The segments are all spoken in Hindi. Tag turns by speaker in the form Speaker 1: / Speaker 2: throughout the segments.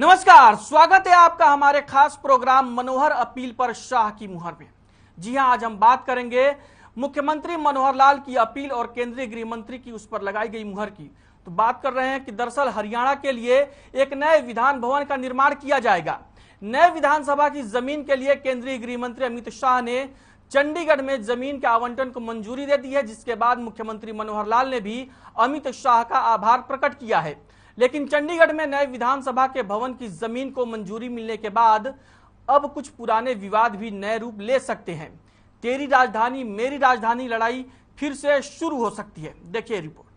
Speaker 1: नमस्कार, स्वागत है आपका हमारे खास प्रोग्राम मनोहर अपील पर शाह की मुहर में। जी हां, आज हम बात करेंगे मुख्यमंत्री मनोहर लाल की अपील और केंद्रीय गृह मंत्री की उस पर लगाई गई मुहर की। तो बात कर रहे हैं कि दरअसल हरियाणा के लिए एक नए विधान भवन का निर्माण किया जाएगा। नए विधानसभा की जमीन के लिए केंद्रीय गृह मंत्री अमित शाह ने चंडीगढ़ में जमीन के आवंटन को मंजूरी दे दी है, जिसके बाद मुख्यमंत्री मनोहर लाल ने भी अमित शाह का आभार प्रकट किया है। लेकिन चंडीगढ़ में नए विधानसभा के भवन की जमीन को मंजूरी मिलने के बाद अब कुछ पुराने विवाद भी नए रूप ले सकते हैं। तेरी राजधानी मेरी राजधानी लड़ाई फिर से शुरू हो सकती है। देखिए रिपोर्ट।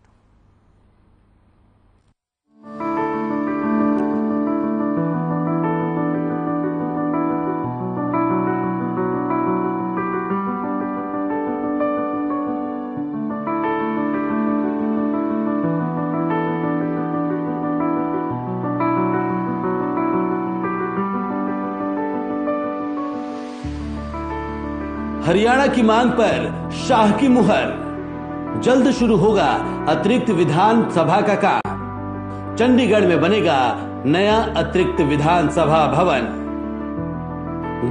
Speaker 2: हरियाणा की मांग पर शाह की मुहर। जल्द शुरू होगा अतिरिक्त विधानसभा का काम। चंडीगढ़ में बनेगा नया अतिरिक्त विधानसभा भवन।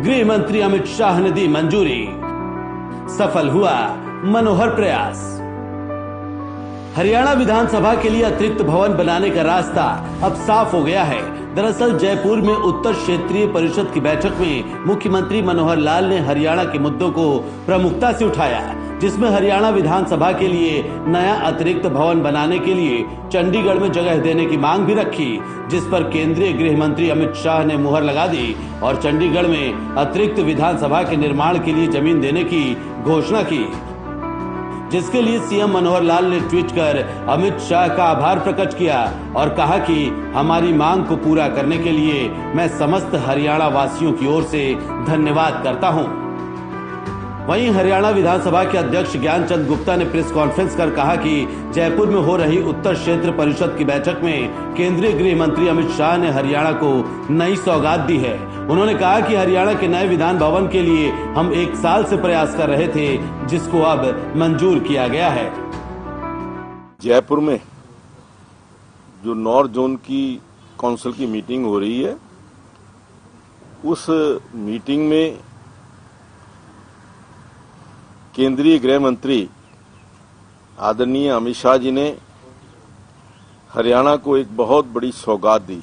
Speaker 2: गृह मंत्री अमित शाह ने दी मंजूरी। सफल हुआ मनोहर प्रयास। हरियाणा विधानसभा के लिए अतिरिक्त भवन बनाने का रास्ता अब साफ हो गया है। दरअसल जयपुर में उत्तर क्षेत्रीय परिषद की बैठक में मुख्यमंत्री मनोहर लाल ने हरियाणा के मुद्दों को प्रमुखता से उठाया, जिसमें हरियाणा विधानसभा के लिए नया अतिरिक्त भवन बनाने के लिए चंडीगढ़ में जगह देने की मांग भी रखी, जिस पर केंद्रीय गृह मंत्री अमित शाह ने मुहर लगा दी और चंडीगढ़ में अतिरिक्त विधानसभा के निर्माण के लिए जमीन देने की घोषणा की, जिसके लिए सीएम मनोहर लाल ने ट्वीट कर अमित शाह का आभार प्रकट किया और कहा कि हमारी मांग को पूरा करने के लिए मैं समस्त हरियाणा वासियों की ओर से धन्यवाद करता हूं। वहीं हरियाणा विधानसभा के अध्यक्ष ज्ञानचंद गुप्ता ने प्रेस कॉन्फ्रेंस कर कहा कि जयपुर में हो रही उत्तर क्षेत्र परिषद की बैठक में केंद्रीय गृह मंत्री अमित शाह ने हरियाणा को नई सौगात दी है। उन्होंने कहा कि हरियाणा के नए विधान भवन के लिए हम 1 साल से प्रयास कर रहे थे, जिसको अब मंजूर किया गया है।
Speaker 3: जयपुर में जो नॉर्थ जोन की काउंसिल की मीटिंग हो रही है, उस मीटिंग में केंद्रीय गृह मंत्री आदरणीय अमित शाह जी ने हरियाणा को एक बहुत बड़ी सौगात दी।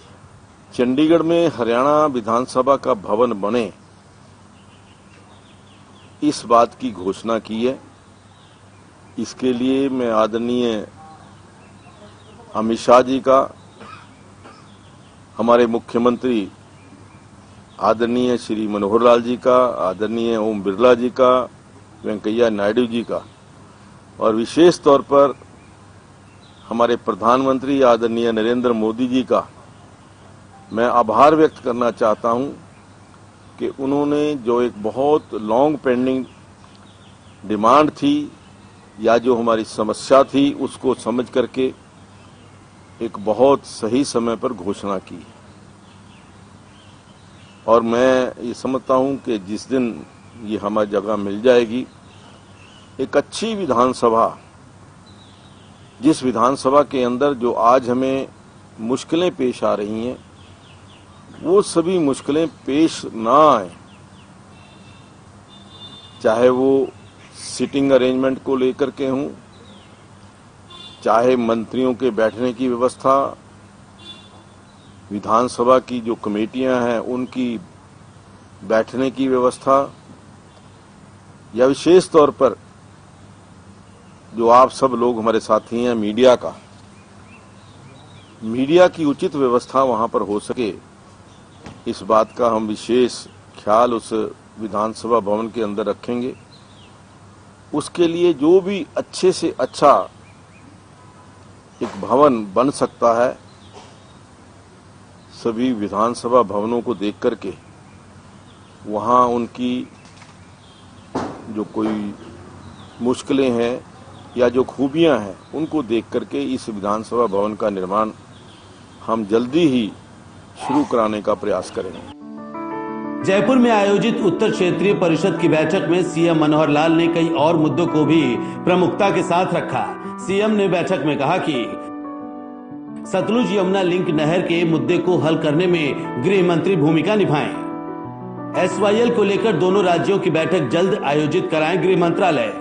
Speaker 3: चंडीगढ़ में हरियाणा विधानसभा का भवन बने, इस बात की घोषणा की है। इसके लिए मैं आदरणीय अमित शाह जी का, हमारे मुख्यमंत्री आदरणीय श्री मनोहर लाल जी का, आदरणीय ओम बिरला जी का, वेंकैया नायडू जी का और विशेष तौर पर हमारे प्रधानमंत्री आदरणीय नरेंद्र मोदी जी का मैं आभार व्यक्त करना चाहता हूं कि उन्होंने जो एक बहुत लॉन्ग पेंडिंग डिमांड थी या जो हमारी समस्या थी, उसको समझ करके एक बहुत सही समय पर घोषणा की। और मैं ये समझता हूं कि जिस दिन ये हमारी जगह मिल जाएगी, एक अच्छी विधानसभा, जिस विधानसभा के अंदर जो आज हमें मुश्किलें पेश आ रही हैं, वो सभी मुश्किलें पेश ना आए, चाहे वो सिटिंग अरेंजमेंट को लेकर के हों, चाहे मंत्रियों के बैठने की व्यवस्था, विधानसभा की जो कमेटियां हैं उनकी बैठने की व्यवस्था, या विशेष तौर पर जो आप सब लोग हमारे साथी हैं मीडिया की उचित व्यवस्था वहां पर हो सके, इस बात का हम विशेष ख्याल उस विधानसभा भवन के अंदर रखेंगे। उसके लिए जो भी अच्छे से अच्छा एक भवन बन सकता है, सभी विधानसभा भवनों को देख करके वहां उनकी जो कोई मुश्किलें हैं या जो खूबियां हैं, उनको देख करके इस विधानसभा भवन का निर्माण हम जल्दी ही शुरू कराने का प्रयास करेंगे।
Speaker 2: जयपुर में आयोजित उत्तर क्षेत्रीय परिषद की बैठक में सीएम मनोहर लाल ने कई और मुद्दों को भी प्रमुखता के साथ रखा। सीएम ने बैठक में कहा कि सतलुज यमुना लिंक नहर के मुद्दे को हल करने में गृह मंत्री भूमिका निभाएं। एसवाईएल को लेकर दोनों राज्यों की बैठक जल्द आयोजित कराएं गृह मंत्रालय।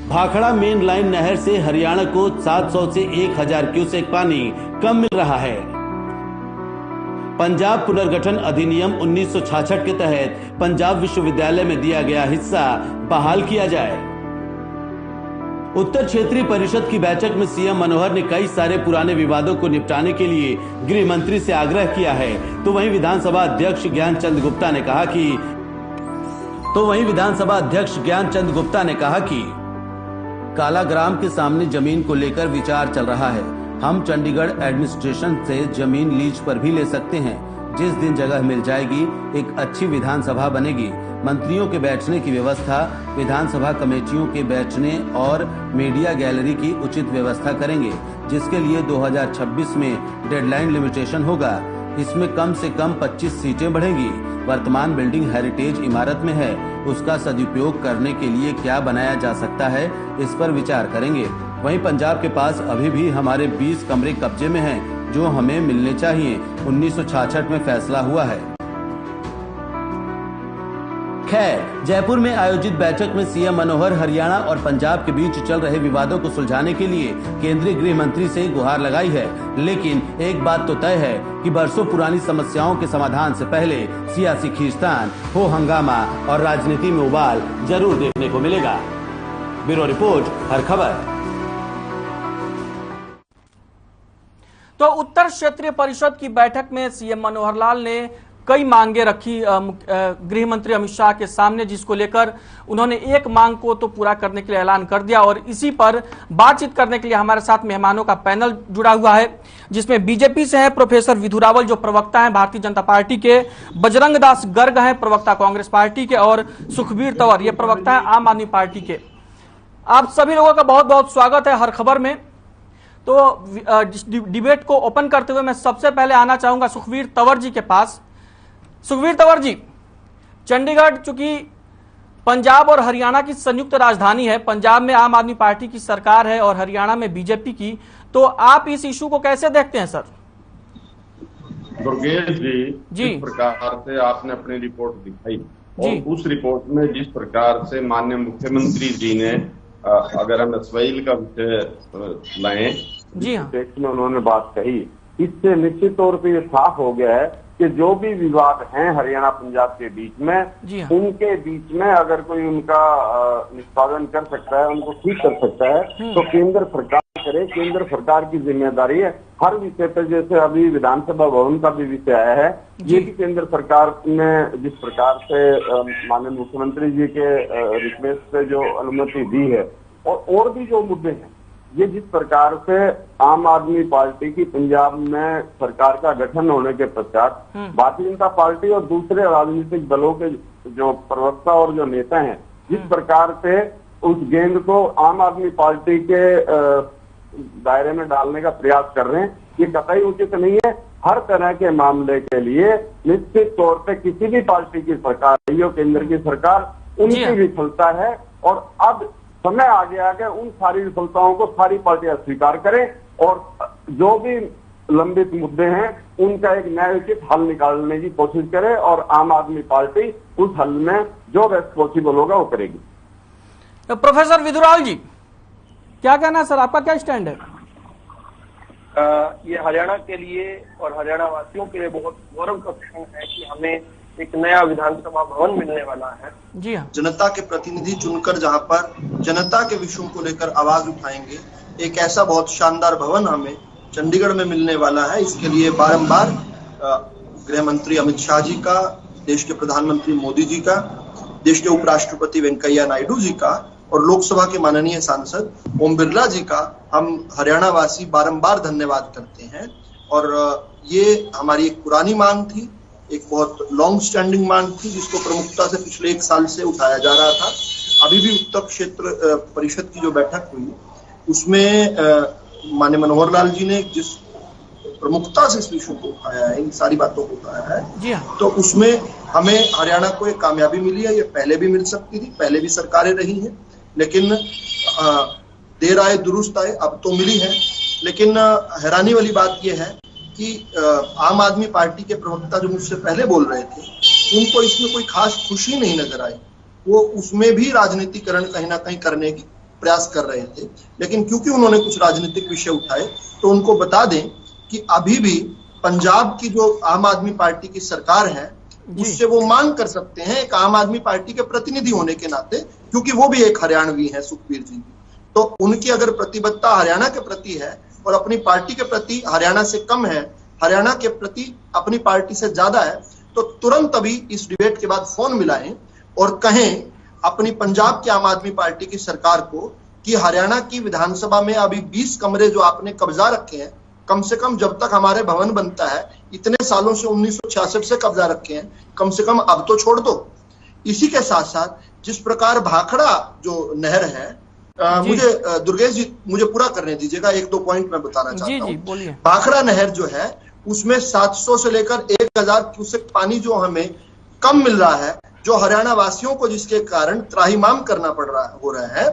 Speaker 2: भाखड़ा मेन लाइन नहर से हरियाणा को 700 से 1000 क्यूसेक पानी कम मिल रहा है। पंजाब पुनर्गठन अधिनियम 1966 के तहत पंजाब विश्वविद्यालय में दिया गया हिस्सा बहाल किया जाए। उत्तर क्षेत्रीय परिषद की बैठक में सीएम मनोहर ने कई सारे पुराने विवादों को निपटाने के लिए गृह मंत्री से आग्रह किया है। तो वहीं विधानसभा अध्यक्ष ज्ञानचंद गुप्ता ने कहा कि कालाग्राम के सामने जमीन को लेकर विचार चल रहा है। हम चंडीगढ़ एडमिनिस्ट्रेशन से जमीन लीज पर भी ले सकते हैं। जिस दिन जगह मिल जाएगी एक अच्छी विधानसभा बनेगी। मंत्रियों के बैठने की व्यवस्था, विधानसभा कमेटियों के बैठने और मीडिया गैलरी की उचित व्यवस्था करेंगे, जिसके लिए 2026 में डेडलाइन लिमिटेशन होगा। इसमें कम से कम 25 सीटें बढ़ेंगी। वर्तमान बिल्डिंग हेरिटेज इमारत में है, उसका सदुपयोग करने के लिए क्या बनाया जा सकता है, इस पर विचार करेंगे। वहीं पंजाब के पास अभी भी हमारे 20 कमरे कब्जे में हैं, जो हमें मिलने चाहिए। 1966 में फैसला हुआ है। खैर, जयपुर में आयोजित बैठक में सीएम मनोहर हरियाणा और पंजाब के बीच चल रहे विवादों को सुलझाने के लिए केंद्रीय गृह मंत्री से गुहार लगाई है। लेकिन एक बात तो तय है कि बरसों पुरानी समस्याओं के समाधान से पहले सियासी खींचतान, हो हंगामा और राजनीति में उबाल जरूर देखने को मिलेगा। ब्यूरो रिपोर्ट, हर खबर।
Speaker 1: तो उत्तर क्षेत्रीय परिषद की बैठक में सीएम मनोहर लाल ने कई मांगे रखी गृह मंत्री अमित शाह के सामने, जिसको लेकर उन्होंने एक मांग को तो पूरा करने के लिए ऐलान कर दिया। और इसी पर बातचीत करने के लिए हमारे साथ मेहमानों का पैनल जुड़ा हुआ है, जिसमें बीजेपी से है प्रोफेसर विधु रावल जो प्रवक्ता हैं भारतीय जनता पार्टी के, बजरंग दास गर्ग हैं प्रवक्ता कांग्रेस पार्टी के, और सुखबीर तंवर ये प्रवक्ता है आम आदमी पार्टी के। आप सभी लोगों का बहुत बहुत स्वागत है हर खबर में। तो डिबेट को ओपन करते हुए मैं सबसे पहले आना चाहूंगा सुखबीर तंवर जी के पास। सुखबीर तंवर जी, चंडीगढ़ चूंकि पंजाब और हरियाणा की संयुक्त राजधानी है, पंजाब में आम आदमी पार्टी की सरकार है और हरियाणा में बीजेपी की, तो आप इस इशू को कैसे देखते हैं सर?
Speaker 4: दुर्गेश जी, जिस प्रकार से आपने अपनी रिपोर्ट दिखाई और उस रिपोर्ट में जिस प्रकार से माननीय मुख्यमंत्री जी ने, अगर हम एसवाईएल का विषय लाएं,
Speaker 1: जी हाँ,
Speaker 4: में उन्होंने बात कही, इससे निश्चित तौर पे ये साफ हो गया है कि जो भी विवाद हैं हरियाणा पंजाब के बीच में,
Speaker 1: हाँ,
Speaker 4: उनके बीच में अगर कोई उनका निष्पादन कर सकता है, उनको ठीक कर सकता है, तो केंद्र सरकार करे। केंद्र सरकार की जिम्मेदारी है हर विषय पर। जैसे अभी विधानसभा भवन का भी विषय आया है, ये भी केंद्र सरकार ने जिस प्रकार से माननीय मुख्यमंत्री जी के रिक्वेस्ट पे जो अनुमति दी है, और भी जो मुद्दे हैं, ये जिस प्रकार से आम आदमी पार्टी की पंजाब में सरकार का गठन होने के पश्चात भारतीय जनता पार्टी और दूसरे राजनीतिक दलों के जो प्रवक्ता और जो नेता हैं, जिस प्रकार से उस गेंद को आम आदमी पार्टी के दायरे में डालने का प्रयास कर रहे हैं, ये कतई उचित नहीं है। हर तरह के मामले के लिए निश्चित तौर पे किसी भी पार्टी की सरकार रही हो, केंद्र की सरकार, उनकी विफलता है। और अब समय आ गया कि उन सारी विफलताओं को सारी पार्टियां स्वीकार करें और जो भी लंबित मुद्दे हैं उनका एक न्यायोचित हल निकालने की कोशिश करे, और आम आदमी पार्टी उस हल में जो बेस्ट पॉसिबल होगा वो करेगी।
Speaker 1: तो प्रोफेसर विधु रावल जी, क्या कहना है सर, आपका क्या स्टैंड है?
Speaker 5: ये हरियाणा के लिए और हरियाणा वासियों के लिए बहुत गौरव का क्षण है कि हमें एक नया विधानसभा भवन मिलने वाला है।
Speaker 1: जी हाँ,
Speaker 6: जनता के प्रतिनिधि चुनकर जहां पर जनता के विषयों को लेकर आवाज उठाएंगे, एक ऐसा बहुत शानदार भवन हमें चंडीगढ़ में मिलने वाला है। इसके लिए बारंबार गृह मंत्री अमित शाह जी का, देश के प्रधानमंत्री मोदी जी का, देश के उपराष्ट्रपति वेंकैया नायडू जी का और लोकसभा के माननीय सांसद ओम बिरला जी का हम हरियाणा वासी बारंबार धन्यवाद करते हैं। और ये हमारी एक पुरानी मांग थी, एक बहुत लॉन्ग स्टैंडिंग मांग थी, जिसको प्रमुखता से पिछले 1 साल से उठाया जा रहा था। अभी भी उत्तर क्षेत्र परिषद की जो बैठक हुई, उसमें माननीय मनोहर लाल जी ने जिस प्रमुखता से इस विषय को उठाया है, इन सारी बातों को उठाया है, तो उसमें हमें हरियाणा को एक कामयाबी मिली है। ये पहले भी मिल सकती थी, पहले भी सरकारें रही हैं, लेकिन देर आए दुरुस्त आए, अब तो मिली है। लेकिन हैरानी वाली बात यह है कि आम आदमी पार्टी के प्रवक्ता जो मुझसे पहले बोल रहे थे, उनको इसमें कोई खास खुशी नहीं नजर आई। वो उसमें भी राजनीतिकरण कहीं ना कहीं करने की प्रयास कर रहे थे। लेकिन क्योंकि उन्होंने कुछ राजनीतिक विषय उठाए, तो उनको बता दें कि अभी भी पंजाब की जो आम आदमी पार्टी की सरकार है, उससे वो मांग कर सकते हैं एक आम आदमी पार्टी के प्रतिनिधि होने के नाते, क्योंकि वो भी एक हरियाणवी है, सुखबीर जी। तो उनकी अगर प्रतिबद्धता हरियाणा के प्रति है और अपनी पार्टी के प्रति हरियाणा से कम है, हरियाणा के प्रति अपनी पार्टी से ज्यादा है, तो तुरंत अभी इस डिबेट के बाद फोन मिलाएं और कहें अपनी पंजाब की आम आदमी पार्टी की सरकार को कि हरियाणा की विधानसभा में अभी 20 कमरे जो आपने कब्जा रखे हैं, कम से कम जब तक हमारे भवन बनता है, इतने सालों से 1966 से कब्जा रखे हैं, कम से कम अब तो छोड़ दो। इसी के साथ साथ जिस प्रकार भाखड़ा जो नहर है, मुझे दुर्गेश जी मुझे पूरा करने दीजिएगा, 1-2 पॉइंट मैं बताना चाहता हूँ। भाखड़ा नहर जो है उसमें 700 से लेकर 1000 क्यूसेक पानी जो हमें कम मिल रहा है, जो हरियाणा वासियों को जिसके कारण त्राहिमाम करना हो रहा है,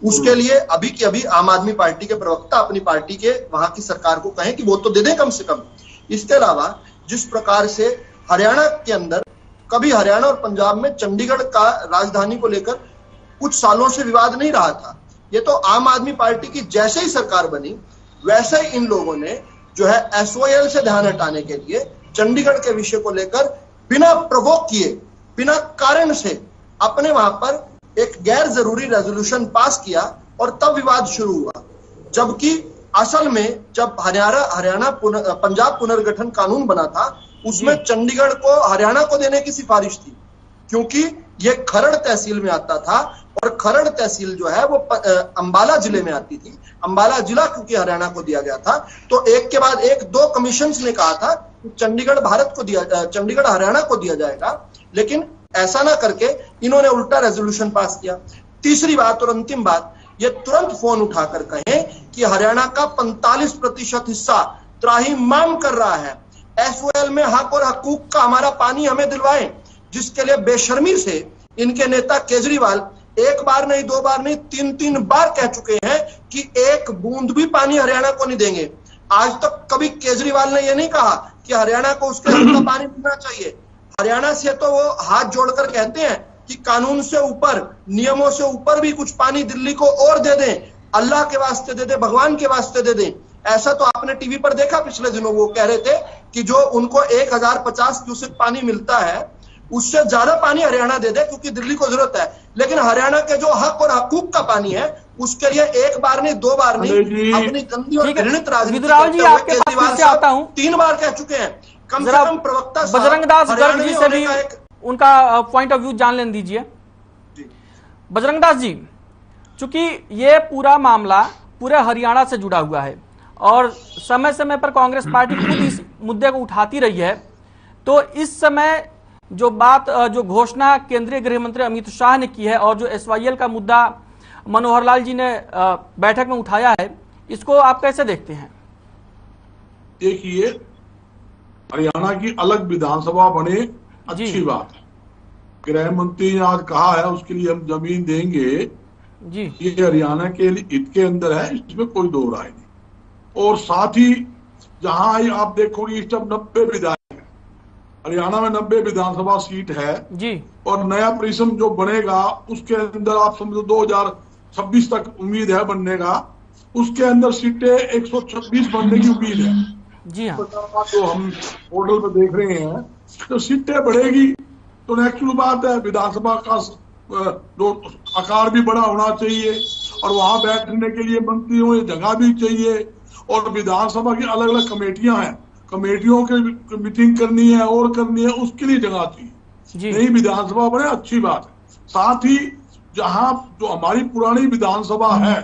Speaker 6: उसके लिए अभी के अभी आम आदमी पार्टी के प्रवक्ता अपनी पार्टी के वहां की सरकार को कहें कि वो तो दे दें कम से कम। इसके अलावा जिस प्रकार से हरियाणा के अंदर कभी हरियाणा और पंजाब में चंडीगढ़ का राजधानी को लेकर कुछ सालों से विवाद नहीं रहा था। ये तो आम आदमी पार्टी की जैसे ही सरकार बनी, वैसे ही इन लोगों ने जो है SOL से ध्यान हटाने के लिए चंडीगढ़ के विषय को लेकर बिना प्रोवोक किए, बिना कारण से अपने वहां पर एक गैर जरूरी रेजोल्यूशन पास किया और तब विवाद शुरू हुआ। जबकि असल में जब हरियाणा पंजाब पुनर्गठन कानून बना था, उसमें चंडीगढ़ को हरियाणा को देने की सिफारिश थी, क्योंकि ये खरड़ तहसील में आता था और खरड़ तहसील जो है वो अंबाला जिले में आती थी। अंबाला जिला क्योंकि हरियाणा को दिया गया था, तो एक के बाद एक 2 कमीशन ने कहा था कि चंडीगढ़ हरियाणा को दिया जाएगा, लेकिन ऐसा ना करके इन्होंने उल्टा रेजोल्यूशन पास किया। तीसरी बात और अंतिम बात, ये तुरंत फोन उठाकर कहें कि हरियाणा का 45% हिस्सा त्राहिमाम कर रहा है, SOL में हक और हकूक का हमारा पानी हमें दिलवाएं, जिसके लिए बेशर्मी से इनके नेता केजरीवाल 1 बार नहीं 2 बार नहीं 3 बार कह चुके हैं कि एक बूंद भी पानी हरियाणा को नहीं देंगे। आज तक कभी केजरीवाल ने यह नहीं कहा कि हरियाणा को उसके हक का पानी मिलना चाहिए। हरियाणा से तो वो हाथ जोड़कर कहते हैं कि कानून से ऊपर, नियमों से ऊपर भी कुछ पानी दिल्ली को और दे दें, अल्लाह के वास्ते दे दें, भगवान के वास्ते दे दें। ऐसा तो आपने टीवी पर देखा पिछले दिनों, वो कह रहे थे कि जो उनको 1050 क्यूसेक पानी मिलता है, उससे ज्यादा पानी हरियाणा दे दे क्योंकि दिल्ली को जरूरत है। लेकिन हरियाणा के जो हक और हकूक का पानी है, उसके लिए 1 बार नहीं 2 बार नहीं, अपनी गंदी और घृणित राजनीति केजरीवाल साहब 3 बार कह चुके हैं। कम से कम प्रवक्ता
Speaker 1: बजरंग दास गर्ग जी से भी उनका पॉइंट ऑफ व्यू जान लेने दीजिए। बजरंग दास जी, चूंकि ये पूरा मामला पूरे हरियाणा से जुड़ा हुआ है और समय समय पर कांग्रेस पार्टी खुद इस मुद्दे को उठाती रही है, तो इस समय जो घोषणा केंद्रीय गृह मंत्री अमित शाह ने की है और जो SYL का मुद्दा मनोहर लाल जी ने बैठक में उठाया है, इसको आप कैसे देखते हैं?
Speaker 7: देखिए, हरियाणा की अलग विधानसभा बने, अच्छी बात है। गृह मंत्री ने आज कहा है उसके लिए हम जमीन देंगे जी, ये हरियाणा के हित के अंदर है, इसमें कोई 2 राय नहीं। और साथ ही जहां आप देखोगे इस टाइम 90 विधायक है, हरियाणा में 90 विधानसभा सीट है जी, और नया परिसम जो बनेगा उसके अंदर आप समझो 2026 तक उम्मीद है बनने का, उसके अंदर सीटें 126 बनने की उम्मीद है जी। हाँ, तो हम पोर्टल पर देख रहे हैं, तो सीटें बढ़ेगी तो नेचुरल बात है, विधानसभा का जो आकार भी बड़ा होना चाहिए और वहां बैठने के लिए मंत्रियों की जगह भी चाहिए, और विधानसभा की अलग अलग कमेटियां हैं, कमेटियों की मीटिंग करनी है और करनी है, उसके लिए जगह चाहिए। नई विधानसभा बने, अच्छी बात है। साथ ही जहां जो हमारी पुरानी विधानसभा है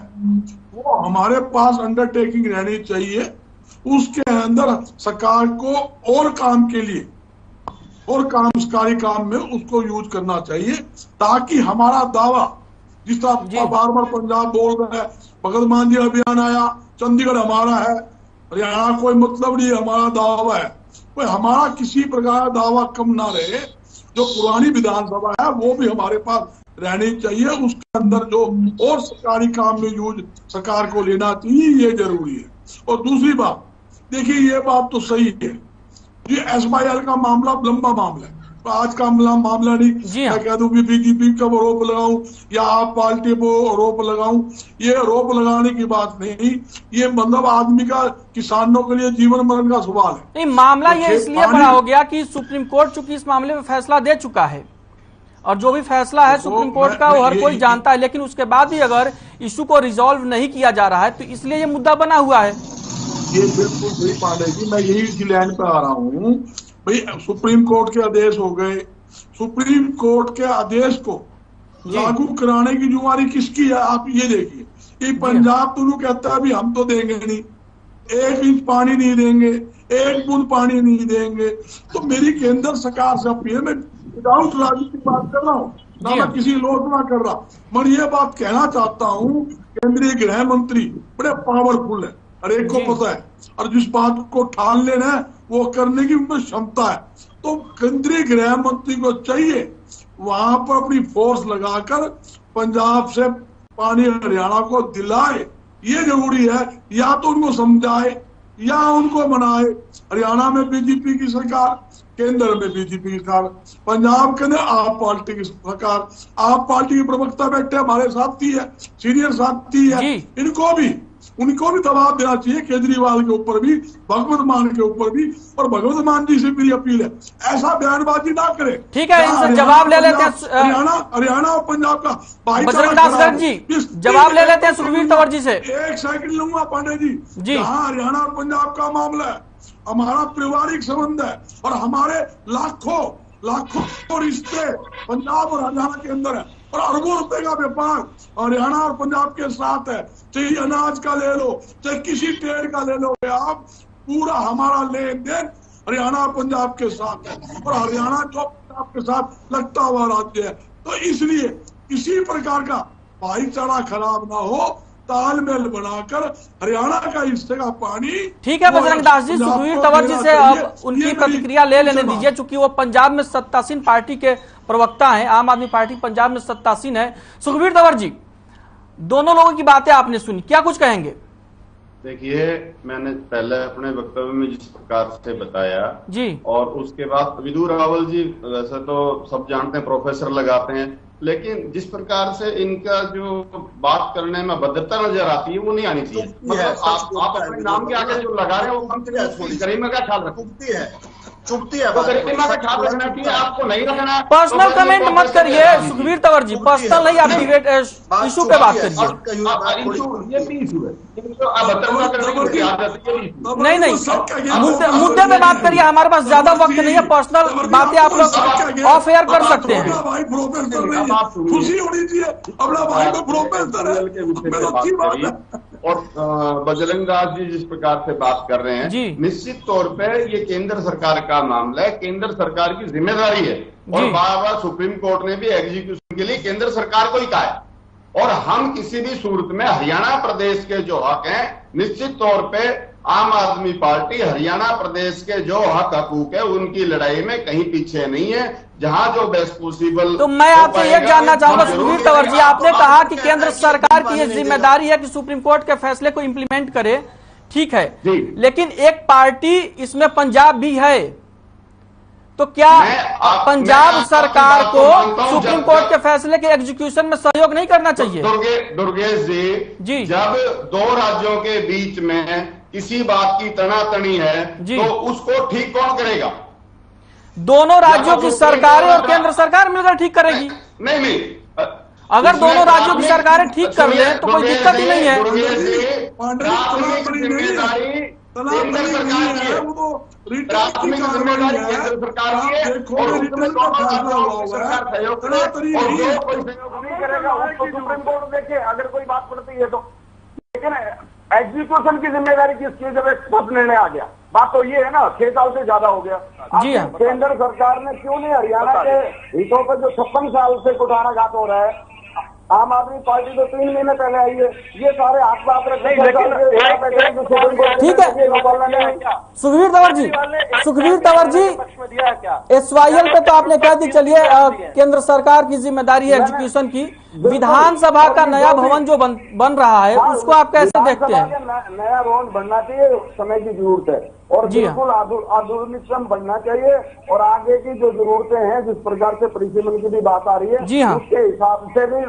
Speaker 7: वो हमारे पास अंडरटेकिंग रहनी चाहिए, उसके अंदर सरकार को और काम के लिए और कामकारी काम में उसको यूज करना चाहिए, ताकि हमारा दावा, जिस तरह बार बार पंजाब बोल रहा है भगत मान जी अभियान आया, चंडीगढ़ हमारा है, हरियाणा कोई मतलब नहीं, हमारा दावा है, कोई हमारा किसी प्रकार का दावा कम ना रहे। जो पुरानी विधानसभा है वो भी हमारे पास रहनी चाहिए, उसके अंदर जो और सरकारी काम में यूज सरकार को लेना चाहिए, ये जरूरी है। और दूसरी बात, देखिए ये बात तो सही है, ये SYL का मामला लंबा मामला है, आज का मामला नहीं। मैं कह दूं कि बीजेपी का आरोप लगाऊं या आप पार्टी को आरोप लगाऊं, ये आरोप लगाने की बात नहीं, ये मतलब आदमी का, किसानों के लिए जीवन मरण का सवाल है।
Speaker 1: नहीं, मामला ये इसलिए बड़ा हो गया कि सुप्रीम कोर्ट चूंकि इस मामले में फैसला दे चुका है, और जो भी फैसला है सुप्रीम कोर्ट का वो हर कोई जानता है, लेकिन उसके बाद भी अगर इशू को रिजॉल्व नहीं किया जा रहा है तो इसलिए ये मुद्दा बना हुआ है।
Speaker 7: ये बिल्कुल सही पांडे जी, मैं यही इसी लाइन पे आ रहा हूँ भाई। सुप्रीम कोर्ट के आदेश हो गए, सुप्रीम कोर्ट के आदेश को लागू कराने की जिम्मेदारी किसकी है? आप ये देखिए कि पंजाब तो कहता है भी हम तो देंगे नहीं, 1 इंच पानी नहीं देंगे, 1 बूंद पानी नहीं देंगे। तो मेरी केंद्र सरकार से अपील है, मैं विदाउट लॉजिक की बात कर रहा हूँ ना, मैं किसी लोचना कर रहा, मैं ये बात कहना चाहता हूँ, केंद्रीय गृह मंत्री बड़े पावरफुल है, हर एक को पता है, और जिस बात को ठान लेना है वो करने की उनमें क्षमता है। तो केंद्रीय गृह मंत्री को चाहिए वहां पर अपनी फोर्स लगाकर पंजाब से पानी हरियाणा को दिलाए, ये जरूरी है। या तो उनको समझाए या उनको मनाए। हरियाणा में बीजेपी की सरकार, केंद्र में बीजेपी की सरकार, पंजाब के अंदर आप पार्टी की सरकार, आप पार्टी के प्रवक्ता बैठे हमारे साथी है, सीनियर साथी है, उनको भी दबाव देना चाहिए, केजरीवाल के ऊपर भी, भगवत मान के ऊपर भी। और भगवत मान जी से मेरी अपील है, ऐसा बयानबाजी ना करे।
Speaker 1: ठीक है, इनसे जवाब ले लेते हैं।
Speaker 7: हरियाणा और पंजाब का
Speaker 1: बजरंग दास गर्ग जी जवाब ले लेते हैं सुखबीर तंवर जी से।
Speaker 7: 1 सेकंड लूंगा पांडे जी। हाँ, हरियाणा और पंजाब का मामला है, हमारा पारिवारिक संबंध है, और हमारे लाखों रिश्ते पंजाब और हरियाणा के अंदर है, और अरबों रुपए का व्यापार हरियाणा और पंजाब के साथ है। चाहे अनाज का ले लो, चाहे किसी ट्रेड का ले लो, आप पूरा हमारा लेन देन हरियाणा और पंजाब के साथ है, और हरियाणा जो पंजाब के साथ लगता हुआ राज्य है। तो इसलिए किसी प्रकार का भाईचारा खराब ना हो, तालमेल बनाकर हरियाणा का हिस्से का पानी।
Speaker 1: ठीक है बजरंग दास जी, सुखबीर तंवर जी से अब उनकी प्रतिक्रिया ले लेने दीजिए, चूंकि वो पंजाब में सत्तासीन पार्टी के प्रवक्ता हैं, आम आदमी पार्टी पंजाब में सत्तासीन है। सुखबीर तंवर जी, दोनों लोगों की बातें आपने सुनी, क्या कुछ कहेंगे?
Speaker 8: देखिए, मैंने पहले अपने वक्तव्य में जिस प्रकार से बताया
Speaker 1: जी, और
Speaker 8: उसके बाद विदु रावल जी वैसे तो सब जानते हैं, प्रोफेसर लगाते हैं, लेकिन जिस प्रकार से इनका जो बात करने में भद्रता नजर आती है वो नहीं आनी चाहिए। मतलब आप अपने नाम के आगे जो लगा रहे हैं वो कम से कम गरिमा का ख्याल रखो।
Speaker 6: चुपती है,
Speaker 8: गरिमा का ख्याल रखना चाहिए, आपको नहीं रखना।
Speaker 1: पर्सनल कमेंट मत करिए सुखबीर तंवर जी, पर्सनल नहीं, आप डिबेट इशू पे बात करिए।
Speaker 8: ये भी इशू है,
Speaker 1: नहीं, मुद्दे पे बात करिए, हमारे पास ज्यादा वक्त नहीं है, पर्सनल बातें आप लोग ऑफ एयर कर सकते हैं।
Speaker 7: खुशी होनी चाहिए, अपना भाई को प्रोफेसर है।
Speaker 8: और बजरंग दास जी जिस प्रकार से बात कर रहे हैं, निश्चित तौर पे ये केंद्र सरकार का मामला है, केंद्र सरकार की जिम्मेदारी है, और बार-बार सुप्रीम कोर्ट ने भी एग्जीक्यूशन के लिए केंद्र सरकार को ही कहा है। और हम किसी भी सूरत में हरियाणा प्रदेश के जो हक हैं, निश्चित तौर पे आम आदमी पार्टी हरियाणा प्रदेश के जो हक हकूक है उनकी लड़ाई में कहीं पीछे नहीं है। जहां जो बेस्ट पॉसिबल।
Speaker 1: तो मैं आपसे ये जानना चाहूंगा सुखबीर तंवर जी, आपने कहा कि केंद्र सरकार की ये जिम्मेदारी है कि सुप्रीम कोर्ट के फैसले को इंप्लीमेंट करे, ठीक है, लेकिन एक पार्टी इसमें पंजाब भी है, तो क्या पंजाब सरकार को सुप्रीम कोर्ट के फैसले के एग्जीक्यूशन में सहयोग नहीं करना चाहिए?
Speaker 8: दुर्गेश जी, जब 2 राज्यों के बीच में किसी बात की तनातनी है तो उसको ठीक कौन करेगा?
Speaker 1: दोनों राज्यों की सरकारें और केंद्र सरकार मिलकर ठीक करेगी।
Speaker 8: नहीं,
Speaker 1: अगर दोनों राज्यों की सरकारें ठीक कर ले तो कोई दिक्कत ही नहीं है।
Speaker 8: प्राथमिक जिम्मेदारी केंद्र सरकार की है, प्राथमिक जिम्मेदारी केंद्र सरकार की है, और उसमें सरकार सहयोग करे, और जो कोई सहयोग नहीं करेगा उसको
Speaker 4: सुप्रीम कोर्ट देखे अगर कोई बात पड़ती है तो। लेकिन एग्जीक्यूशन की जिम्मेदारी किसकी है? जब एक ठोस निर्णय आ गया, बात तो ये है ना, 6 साल से ज्यादा हो गया।
Speaker 1: जी हाँ,
Speaker 4: केंद्र सरकार ने क्यों नहीं हरियाणा के हितों पर जो 56 साल से कुठाराघात हो रहा है, आम आदमी पार्टी तो 3 महीने पहले आई है। ये सारे हाथ बात रखते
Speaker 1: ठीक है सुखबीर तंवर जी SYL पे तो आपने कह दी, चलिए केंद्र सरकार की जिम्मेदारी है एजुकेशन की। विधानसभा का नया भवन जो बन रहा है उसको आप कैसे देखते हैं?
Speaker 4: नया भवन बनना चाहिए, समय की जरूरत है और बिल्कुल आधुनिकतम बनना चाहिए। और आगे की जो जरूरतें हैं, जिस प्रकार से परिसीमन की भी बात आ रही है,
Speaker 1: जी हाँ,
Speaker 4: उसके हिसाब से भी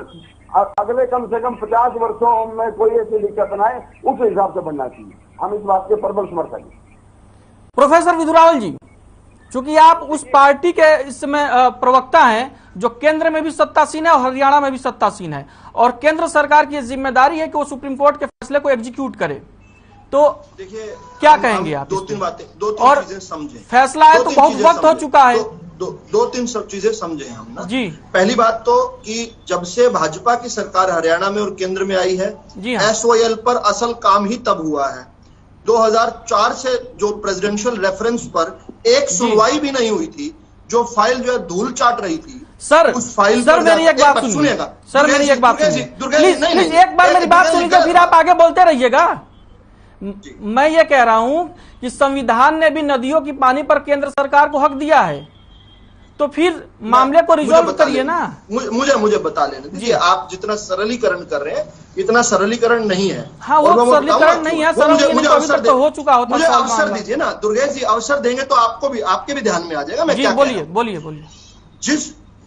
Speaker 4: अगले कम से कम 50 वर्षों में कोई ऐसी दिक्कत न आए, उस हिसाब से बनना चाहिए। हम इस बात के प्रबल समर्थक हैं।
Speaker 1: प्रोफेसर विदुरावल जी, चूंकि आप उस पार्टी के इस समय प्रवक्ता हैं जो केंद्र में भी सत्तासीन है और हरियाणा में भी सत्तासीन है, और केंद्र सरकार की जिम्मेदारी है कि वो सुप्रीम कोर्ट के फैसले को एग्जीक्यूट करे, तो देखिए क्या कहेंगे आप?
Speaker 6: दो तीन चीजें समझे।
Speaker 1: फैसला है तो बहुत वक्त हो चुका है।
Speaker 6: दो तीन सब चीजें समझे हम ना
Speaker 1: जी।
Speaker 6: पहली बात तो कि जब से भाजपा की सरकार हरियाणा में और केंद्र में आई है, SYL पर असल काम ही तब हुआ है। 2004 से जो प्रेसिडेंशियल रेफरेंस पर एक सुनवाई भी नहीं हुई थी, जो फाइल जो है धूल चाट रही थी
Speaker 1: सर,
Speaker 6: उस फाइल
Speaker 1: सर मेरी एक बात सुनिएगा, सर मेरी एक बात सुनिए प्लीज, एक बार मेरी बात सुनिए, फिर आप आगे बोलते रहिएगा। मैं ये कह रहा हूं कि संविधान ने भी नदियों की पानी पर केंद्र सरकार को हक दिया है, तो फिर मामले को रिजॉल्व करिए ना।
Speaker 6: मुझे बता लेना दीजिए। आप जितना सरलीकरण कर रहे हैं, इतना सरलीकरण नहीं है।
Speaker 1: हाँ, वो सरलीकरण नहीं है,
Speaker 6: मुझे अवसर
Speaker 1: तो हो चुका होता।
Speaker 6: मुझे अवसर दीजिए ना दुर्गेश जी, अवसर देंगे तो आपको भी, आपके भी ध्यान में आ जाएगा मैं क्या कह रहा हूं।
Speaker 1: बोलिए।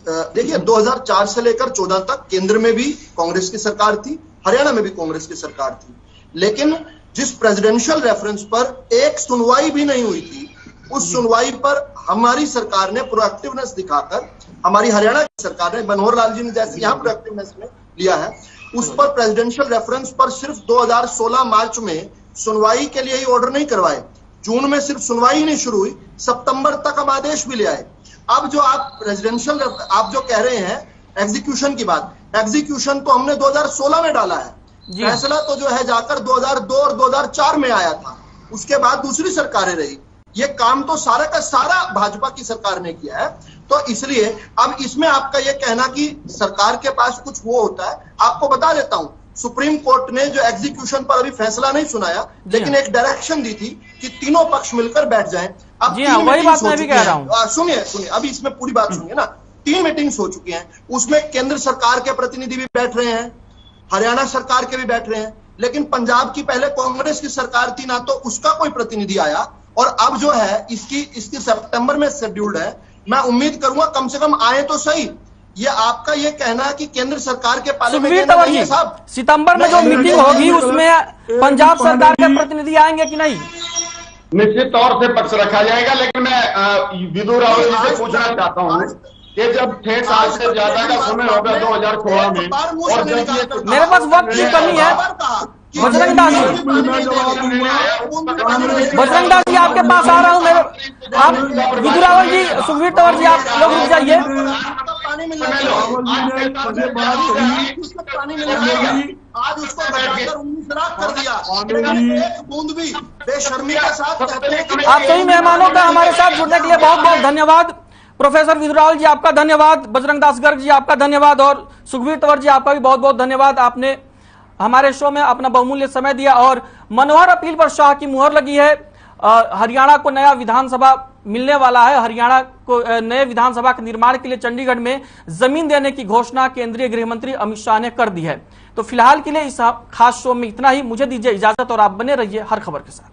Speaker 6: देखिए 2004 से लेकर 14 तक केंद्र में भी कांग्रेस की सरकार थी, हरियाणा में भी कांग्रेस की सरकार थी, लेकिन जिस प्रेसिडेंशियल रेफरेंस पर एक सुनवाई भी नहीं हुई थी, उस सुनवाई पर हमारी सरकार ने प्रोएक्टिवनेस दिखाकर, हमारी हरियाणा की सरकार ने, मनोहर लाल जी ने जैसे यहाँ प्रोएक्टिवनेस में लिया है, उस पर प्रेसिडेंशियल रेफरेंस पर सिर्फ 2016 मार्च में सुनवाई के लिए ही ऑर्डर नहीं करवाए। जून में सिर्फ सुनवाई ही नहीं शुरू हुई, सितंबर तक हम आदेश भी ले आए। अब जो आप प्रेसिडेंशियल, आप जो कह रहे हैं एग्जीक्यूशन की बात, एग्जीक्यूशन तो हमने 2016 में डाला है। फैसला तो जो है जाकर 2002 और 2004 में आया था, उसके बाद दूसरी सरकारें रही। ये काम तो सारा का सारा भाजपा की सरकार ने किया है। तो इसलिए अब इसमें आपका ये कहना कि सरकार के पास कुछ वो होता है, आपको बता देता हूं, सुप्रीम कोर्ट ने जो एग्जीक्यूशन पर अभी फैसला नहीं सुनाया, लेकिन एक डायरेक्शन दी थी कि तीनों पक्ष मिलकर बैठ जाएं। अब
Speaker 1: वही बात मैं भी कह रहा हूं।
Speaker 6: सुनिए अभी इसमें पूरी बात सुनिए ना। 3 मीटिंग्स हो चुकी हैं, उसमें केंद्र सरकार के प्रतिनिधि भी बैठ रहे हैं, हरियाणा सरकार के भी बैठ रहे हैं, लेकिन पंजाब की पहले कांग्रेस की सरकार थी ना, तो उसका कोई प्रतिनिधि आया, और अब जो है इसकी सितंबर में शेड्यूल्ड है। मैं उम्मीद करूंगा कम से कम आए तो सही। ये आपका ये कहना है कि केंद्र सरकार के पाले में साहब
Speaker 1: सितंबर में जो मीटिंग होगी उसमें पंजाब सरकार के प्रतिनिधि आएंगे कि नहीं?
Speaker 8: निश्चित तौर से पक्ष रखा जाएगा, लेकिन मैं विदुरावल जी से पूछना चाहता हूँ कि जब 6 साल से ज्यादा का समय होगा 2016 में, और जब
Speaker 1: मेरे पास वक्त की कमी है, बजरंग दास जी आपके पास आ रहा हूं। मेरे आप विदुरावल जी, सुखबीर तंवर जी, आप लोग रुक जाइए।
Speaker 6: आज उसको घटाकर 19 लाख कर दिया, एक बूंद भी बेशर्मी के साथ।
Speaker 1: आप सभी मेहमानों का हमारे साथ जुड़ने के लिए बहुत बहुत धन्यवाद। प्रोफेसर विदुरावल जी आपका धन्यवाद, बजरंग दास गर्ग जी आपका धन्यवाद, और सुखबीर तंवर जी आपका भी बहुत बहुत धन्यवाद। आपने हमारे शो में अपना बहुमूल्य समय दिया, और मनोहर अपील पर शाह की मुहर लगी है। हरियाणा को नया विधानसभा मिलने वाला है। हरियाणा को नए विधानसभा के निर्माण के लिए चंडीगढ़ में जमीन देने की घोषणा केंद्रीय गृह मंत्री अमित शाह ने कर दी है। तो फिलहाल के लिए इस खास शो में इतना ही। मुझे दीजिए इजाजत और आप बने रहिए हर खबर के साथ।